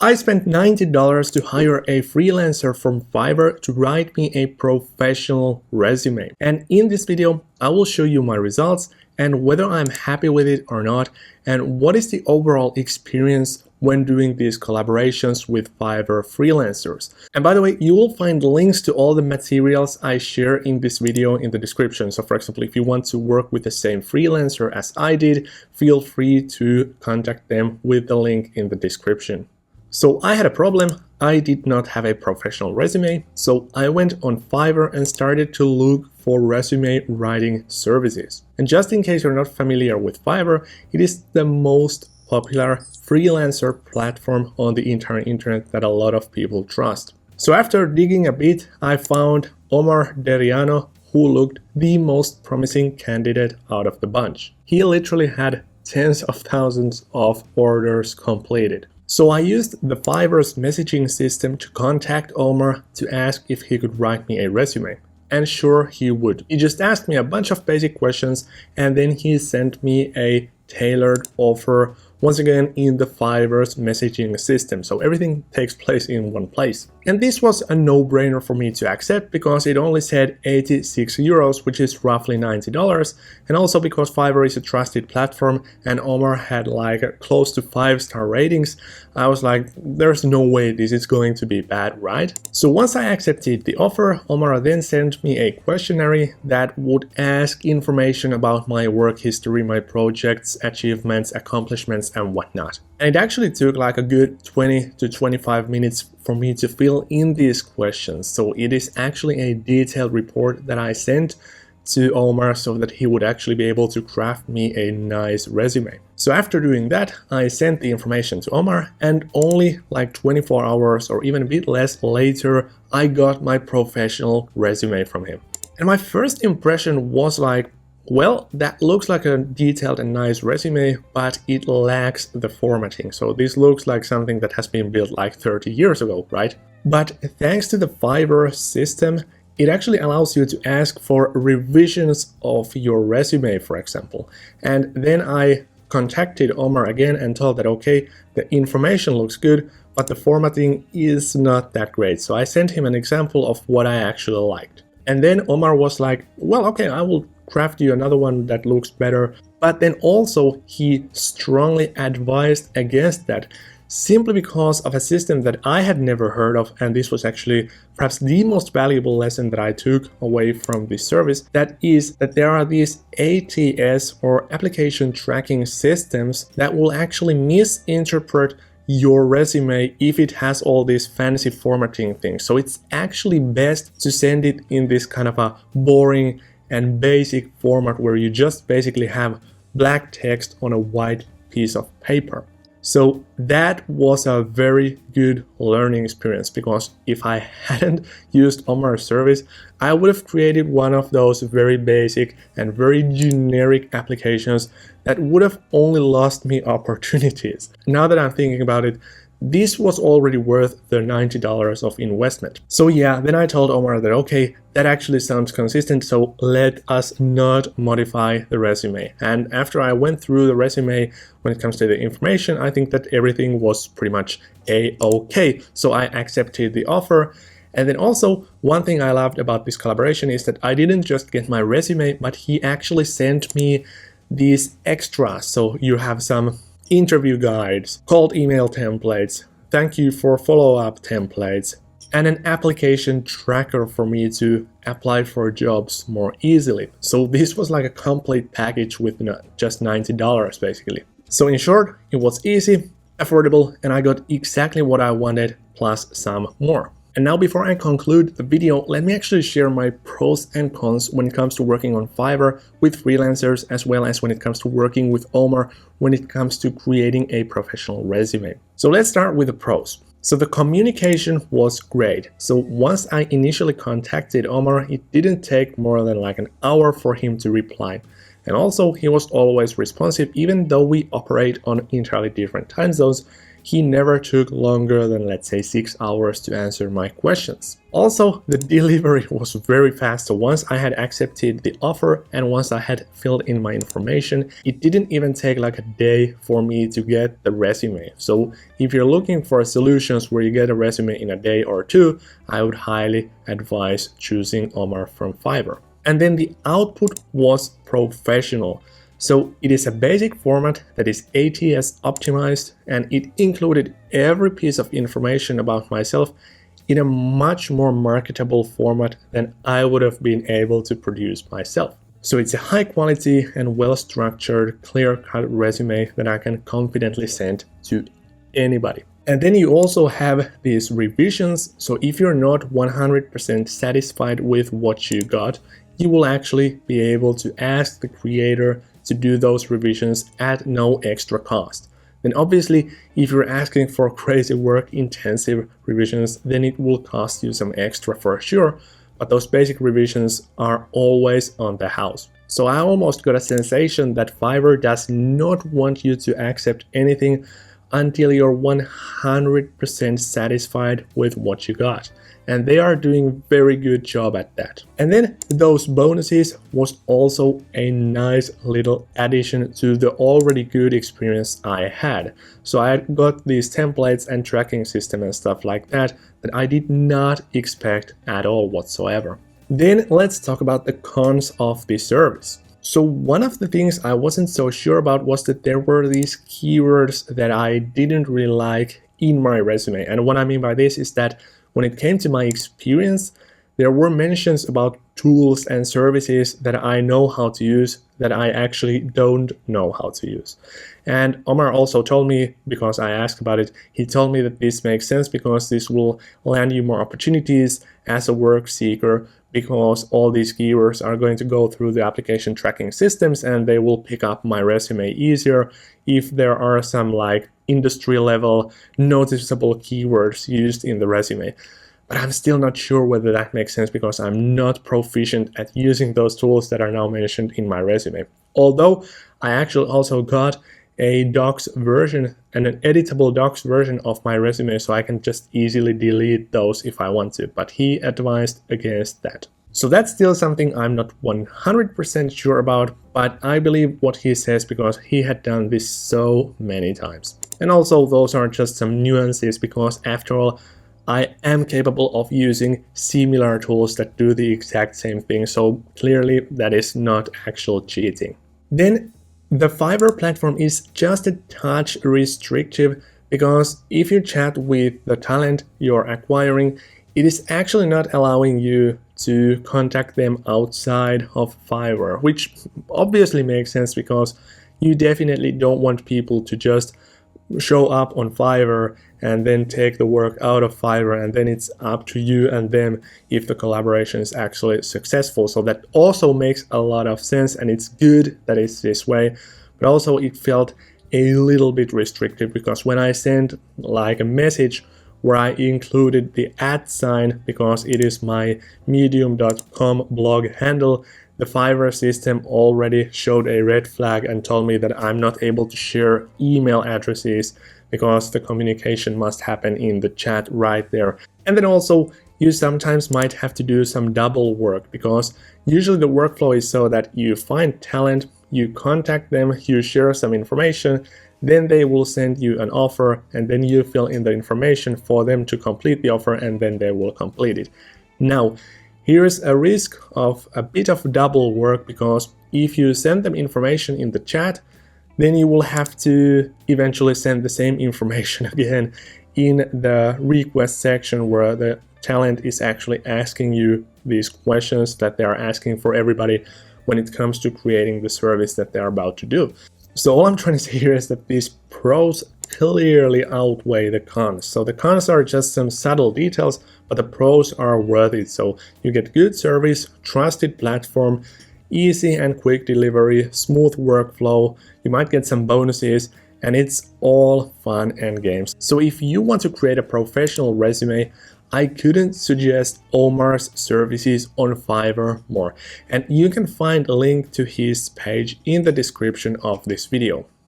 I spent $90 to hire a freelancer from Fiverr to write me a professional resume. And in this video, I will show you my results and whether I'm happy with it or not, and what is the overall experience when doing these collaborations with Fiverr freelancers. And by the way, you will find links to all the materials I share in this video in the description. So for example, if you want to work with the same freelancer as I did, feel free to contact them with the link in the description. So I had a problem. I did not have a professional resume, so I went on Fiverr and started to look for resume writing services. And just in case you're not familiar with Fiverr, it is the most popular freelancer platform on the entire internet that a lot of people trust. So after digging a bit, I found Omar Deryan, who looked the most promising candidate out of the bunch. He literally had tens of thousands of orders completed. So I used the Fiverr's messaging system to contact Omar to ask if he could write me a resume. And sure, he would. He just asked me a bunch of basic questions and then he sent me a tailored offer, once again in the Fiverr's messaging system. So everything takes place in one place. And this was a no-brainer for me to accept because it only said 86 euros, which is roughly $90. And also because Fiverr is a trusted platform and Omar had like close to 5-star ratings, I was like, there's no way this is going to be bad, right? So once I accepted the offer, Omar then sent me a questionnaire that would ask information about my work history, my projects, achievements, accomplishments, and whatnot. And it actually took like a good 20 to 25 minutes for me to fill in these questions. So it is actually a detailed report that I sent to Omar so that he would actually be able to craft me a nice resume. So after doing that, I sent the information to Omar, and only like 24 hours or even a bit less later, I got my professional resume from him. And my first impression was like, well, that looks like a detailed and nice resume, but it lacks the formatting. So this looks like something that has been built like 30 years ago, right? But thanks to the Fiverr system, it actually allows you to ask for revisions of your resume, for example. And then I contacted Omar again and told that, okay, the information looks good, but the formatting is not that great. So I sent him an example of what I actually liked. And then Omar was like, well, okay, I will craft you another one that looks better. But then also he strongly advised against that, simply because of a system that I had never heard of. And this was actually perhaps the most valuable lesson that I took away from this service. That is that there are these ATS or application tracking systems that will actually misinterpret your resume if it has all these fancy formatting things. So it's actually best to send it in this kind of a boring and basic format where you just basically have black text on a white piece of paper. So that was a very good learning experience, because if I hadn't used Omar's service, I would have created one of those very basic and very generic applications that would have only lost me opportunities. Now that I'm thinking about it, this was already worth the $90 of investment. So yeah, then I told Omar that, okay, that actually sounds consistent, so let us not modify the resume. And after I went through the resume, when it comes to the information, I think that everything was pretty much a-okay. So I accepted the offer. And then also, one thing I loved about this collaboration is that I didn't just get my resume, but he actually sent me these extras. So you have some interview guides, cold email templates, thank you for follow-up templates, and an application tracker for me to apply for jobs more easily. So this was like a complete package with just $90 basically. So in short, it was easy, affordable, and I got exactly what I wanted plus some more. And now before I conclude the video, let me actually share my pros and cons when it comes to working on Fiverr with freelancers, as well as when it comes to working with Omar when it comes to creating a professional resume. So let's start with the pros. So the communication was great. So once I initially contacted Omar, it didn't take more than like an hour for him to reply. And also he was always responsive, even though we operate on entirely different time zones. he never took longer than, let's say, 6 hours to answer my questions. Also, the delivery was very fast, so once I had accepted the offer and once I had filled in my information, it didn't even take like a day for me to get the resume. So if you're looking for solutions where you get a resume in a day or two, I would highly advise choosing Omar from Fiverr. And then the output was professional. So it is a basic format that is ATS optimized, and it included every piece of information about myself in a much more marketable format than I would have been able to produce myself. So it's a high quality and well-structured, clear-cut resume that I can confidently send to anybody. And then you also have these revisions. So if you're not 100% satisfied with what you got, you will actually be able to ask the creator to do those revisions at no extra cost. Then obviously, if you're asking for crazy work intensive revisions, then it will cost you some extra for sure, but those basic revisions are always on the house. So I almost got a sensation that Fiverr does not want you to accept anything until you're 100% satisfied with what you got. And they are doing a very good job at that. And then those bonuses was also a nice little addition to the already good experience I had. So I got these templates and tracking system and stuff like that I did not expect at all whatsoever. Then let's talk about the cons of this service. So one of the things I wasn't so sure about was that there were these keywords that I didn't really like in my resume. And what I mean by this is that when it came to my experience, there were mentions about tools and services that I know how to use that I actually don't know how to use. And Omar also told me, because I asked about it, he told me that this makes sense because this will land you more opportunities as a work seeker, because all these keywords are going to go through the application tracking systems and they will pick up my resume easier if there are some like industry level noticeable keywords used in the resume. But I'm still not sure whether that makes sense because I'm not proficient at using those tools that are now mentioned in my resume. Although I actually also got a docs version and an editable docs version of my resume, so I can just easily delete those if I want to, but he advised against that. So that's still something I'm not 100% sure about, but I believe what he says because he had done this so many times. And also those are just some nuances because after all, I am capable of using similar tools that do the exact same thing, so clearly that is not actual cheating. Then the Fiverr platform is just a touch restrictive because if you chat with the talent you're acquiring, it is actually not allowing you to contact them outside of Fiverr, which obviously makes sense because you definitely don't want people to just show up on Fiverr and then take the work out of Fiverr, and then it's up to you and them if the collaboration is actually successful. So that also makes a lot of sense, and it's good that it's this way, but also it felt a little bit restrictive because when I sent like a message where I included the @ because it is my medium.com blog handle, the Fiverr system already showed a red flag and told me that I'm not able to share email addresses because the communication must happen in the chat right there. And then also, you sometimes might have to do some double work because usually the workflow is so that you find talent, you contact them, you share some information, then they will send you an offer, and then you fill in the information for them to complete the offer, and then they will complete it. Now, here's a risk of a bit of double work because if you send them information in the chat, then you will have to eventually send the same information again in the request section where the talent is actually asking you these questions that they are asking for everybody when it comes to creating the service that they are about to do. So all I'm trying to say here is that these pros clearly outweigh the cons. So the cons are just some subtle details, but the pros are worth it. So you get good service, trusted platform, easy and quick delivery, smooth workflow, you might get some bonuses, and it's all fun and games. So if you want to create a professional resume, I couldn't suggest Omar's services on Fiverr more. And you can find a link to his page in the description of this video.